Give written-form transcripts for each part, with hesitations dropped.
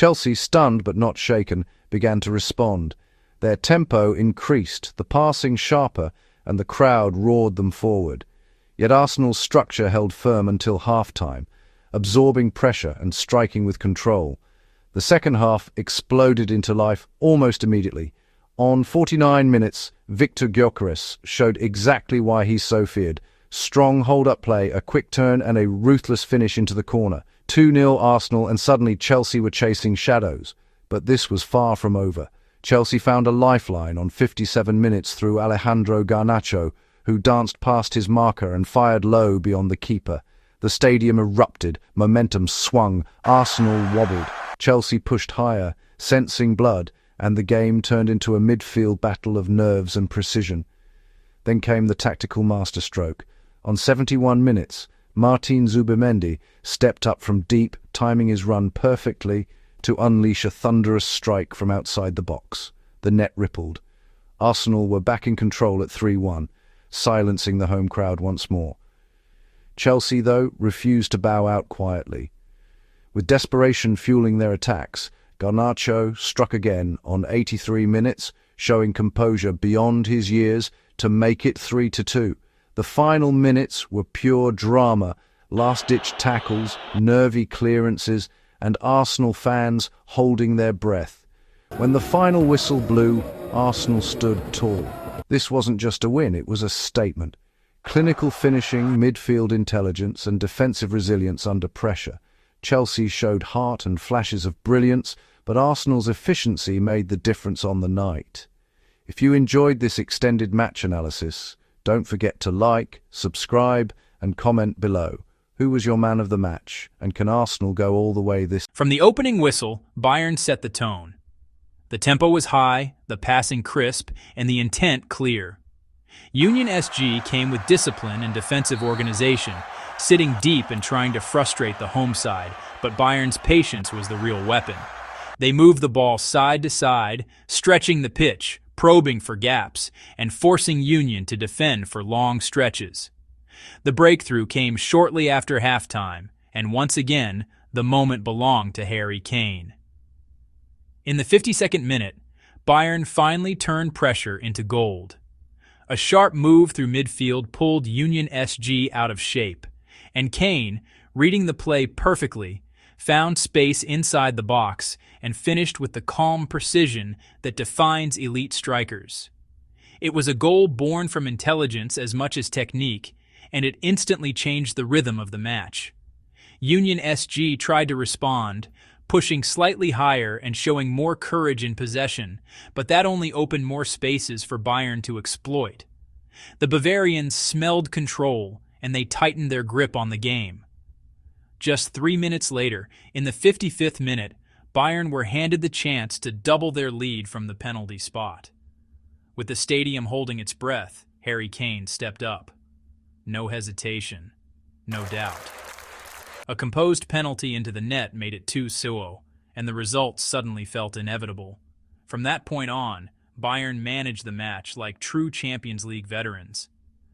Chelsea, stunned but not shaken, began to respond. Their tempo increased, the passing sharper, and the crowd roared them forward. Yet Arsenal's structure held firm until half-time, absorbing pressure and striking with control. The second half exploded into life almost immediately. On 49 minutes, Viktor Gyökeres showed exactly why he's so feared. Strong hold-up play, a quick turn and a ruthless finish into the corner. 2-0 Arsenal, and suddenly Chelsea were chasing shadows. But this was far from over. Chelsea found a lifeline on 57 minutes through Alejandro Garnacho, who danced past his marker and fired low beyond the keeper. The stadium erupted, momentum swung, Arsenal wobbled. Chelsea pushed higher, sensing blood, and the game turned into a midfield battle of nerves and precision. Then came the tactical masterstroke. On 71 minutes, Martin Zubimendi stepped up from deep, timing his run perfectly to unleash a thunderous strike from outside the box. The net rippled. Arsenal were back in control at 3-1, silencing the home crowd once more. Chelsea, though, refused to bow out quietly. With desperation fueling their attacks, Garnacho struck again on 83 minutes, showing composure beyond his years to make it 3-2. The final minutes were pure drama, last-ditch tackles, nervy clearances, and Arsenal fans holding their breath. When the final whistle blew, Arsenal stood tall. This wasn't just a win, it was a statement. Clinical finishing, midfield intelligence, and defensive resilience under pressure. Chelsea showed heart and flashes of brilliance, but Arsenal's efficiency made the difference on the night. If you enjoyed this extended match analysis, don't forget to like, subscribe, and comment below. Who was your man of the match, and can Arsenal go all the way this? From the opening whistle, Bayern set the tone. The tempo was high, the passing crisp, and the intent clear. Union SG came with discipline and defensive organization, sitting deep and trying to frustrate the home side, but Bayern's patience was the real weapon. They moved the ball side to side, stretching the pitch, probing for gaps, and forcing Union to defend for long stretches. The breakthrough came shortly after halftime, and once again, the moment belonged to Harry Kane. In the 52nd minute, Bayern finally turned pressure into gold. A sharp move through midfield pulled Union SG out of shape, and Kane, reading the play perfectly, found space inside the box and finished with the calm precision that defines elite strikers. It was a goal born from intelligence as much as technique, and it instantly changed the rhythm of the match. Union SG tried to respond, pushing slightly higher and showing more courage in possession, but that only opened more spaces for Bayern to exploit. The Bavarians smelled control, and they tightened their grip on the game. Just 3 minutes later, in the 55th minute, Bayern were handed the chance to double their lead from the penalty spot. With the stadium holding its breath, Harry Kane stepped up. No hesitation, no doubt. A composed penalty into the net made it 2-0, and the result suddenly felt inevitable. From that point on, Bayern managed the match like true Champions League veterans.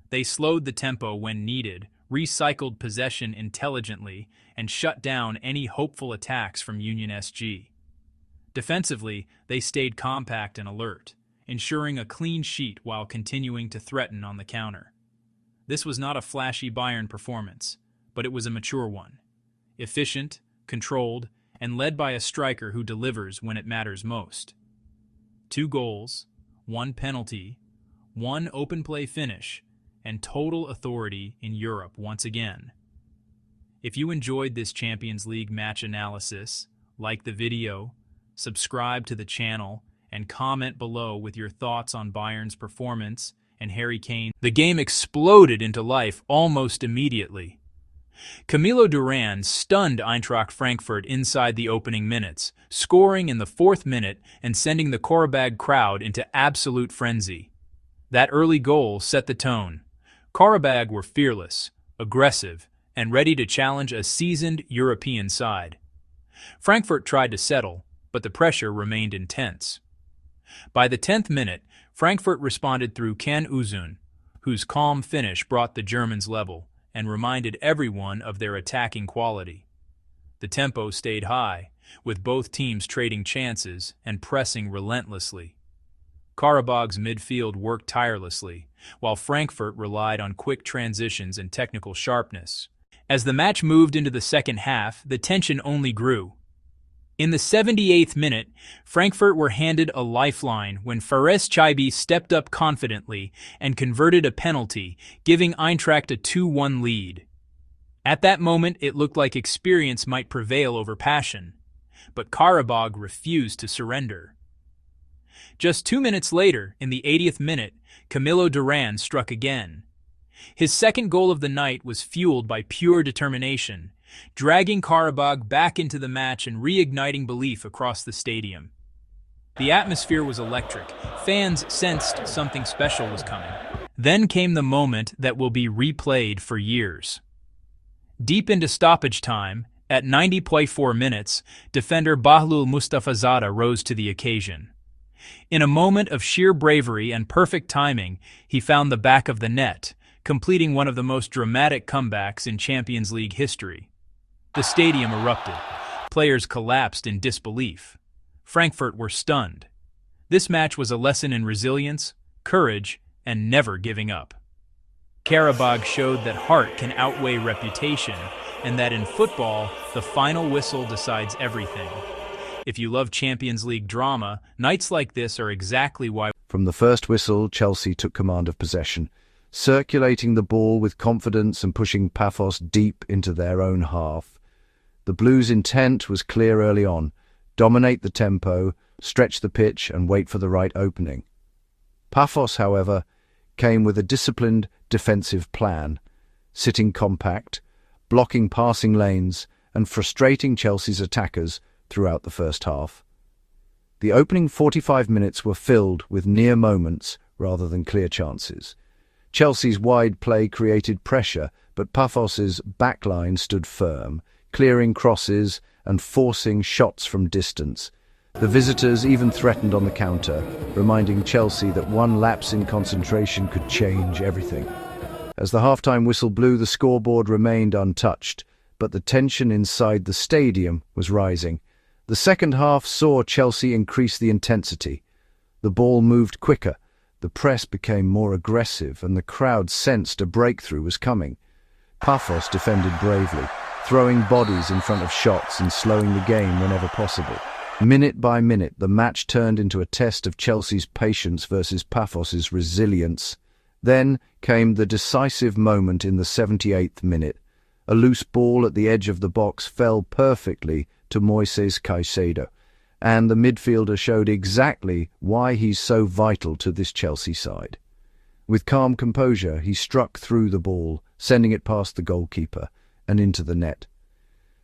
They slowed the tempo when needed, recycled possession intelligently, and shut down any hopeful attacks from Union SG. Defensively, they stayed compact and alert, ensuring a clean sheet while continuing to threaten on the counter. This was not a flashy Bayern performance, but it was a mature one. Efficient, controlled, and led by a striker who delivers when it matters most. 2 goals, 1 penalty, 1 open play finish, and total authority in Europe once again. If you enjoyed this Champions League match analysis, like the video, subscribe to the channel, and comment below with your thoughts on Bayern's performance and Harry Kane. The game exploded into life almost immediately. Camilo Duran stunned Eintracht Frankfurt inside the opening minutes, scoring in the 4th minute and sending the Qarabag crowd into absolute frenzy. That early goal set the tone. Qarabag were fearless, aggressive, and ready to challenge a seasoned European side. Frankfurt tried to settle, but the pressure remained intense. By the 10th minute, Frankfurt responded through Can Uzun, whose calm finish brought the Germans level and reminded everyone of their attacking quality. The tempo stayed high, with both teams trading chances and pressing relentlessly. Qarabag's midfield worked tirelessly, while Frankfurt relied on quick transitions and technical sharpness. As the match moved into the second half, the tension only grew. In the 78th minute, Frankfurt were handed a lifeline when Fares Chibi stepped up confidently and converted a penalty, giving Eintracht a 2-1 lead. At that moment, it looked like experience might prevail over passion, but Qarabag refused to surrender. Just 2 minutes later, in the 80th minute, Camilo Duran struck again. His second goal of the night was fueled by pure determination, dragging Qarabag back into the match and reigniting belief across the stadium. The atmosphere was electric. Fans sensed something special was coming. Then came the moment that will be replayed for years. Deep into stoppage time, at 90.4 minutes, defender Bahlul Mustafazadeh rose to the occasion. In a moment of sheer bravery and perfect timing, he found the back of the net, completing one of the most dramatic comebacks in Champions League history. The stadium erupted. Players collapsed in disbelief. Frankfurt were stunned. This match was a lesson in resilience, courage, and never giving up. Qarabag showed that heart can outweigh reputation, and that in football, the final whistle decides everything. If you love Champions League drama, nights like this are exactly why. From the first whistle, Chelsea took command of possession, circulating the ball with confidence and pushing Pafos deep into their own half. The Blues' intent was clear early on: dominate the tempo, stretch the pitch, and wait for the right opening. Pafos, however, came with a disciplined defensive plan, sitting compact, blocking passing lanes, and frustrating Chelsea's attackers throughout the first half. The opening 45 minutes were filled with near moments rather than clear chances. Chelsea's wide play created pressure, but Pafos's backline stood firm, clearing crosses and forcing shots from distance. The visitors even threatened on the counter, reminding Chelsea that one lapse in concentration could change everything. As the halftime whistle blew, the scoreboard remained untouched, but the tension inside the stadium was rising. The second half saw Chelsea increase the intensity. The ball moved quicker, the press became more aggressive, and the crowd sensed a breakthrough was coming. Pafos defended bravely, throwing bodies in front of shots and slowing the game whenever possible. Minute by minute, the match turned into a test of Chelsea's patience versus Pafos's resilience. Then came the decisive moment in the 78th minute. A loose ball at the edge of the box fell perfectly to Moises Caicedo, and the midfielder showed exactly why he's so vital to this Chelsea side. With calm composure, he struck through the ball, sending it past the goalkeeper and into the net.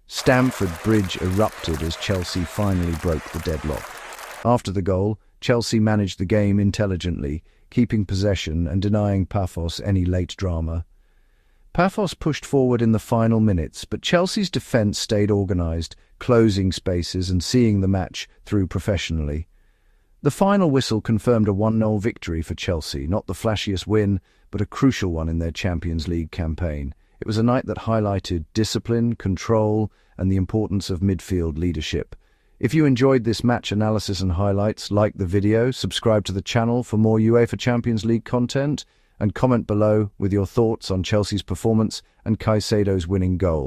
Stamford Bridge erupted as Chelsea finally broke the deadlock. After the goal, Chelsea managed the game intelligently, keeping possession and denying Pafos any late drama. Pafos pushed forward in the final minutes, but Chelsea's defence stayed organised, closing spaces and seeing the match through professionally. The final whistle confirmed a 1-0 victory for Chelsea, not the flashiest win, but a crucial one in their Champions League campaign. It was a night that highlighted discipline, control, and the importance of midfield leadership. If you enjoyed this match analysis and highlights, like the video, subscribe to the channel for more UEFA Champions League content, and comment below with your thoughts on Chelsea's performance and Caicedo's winning goal.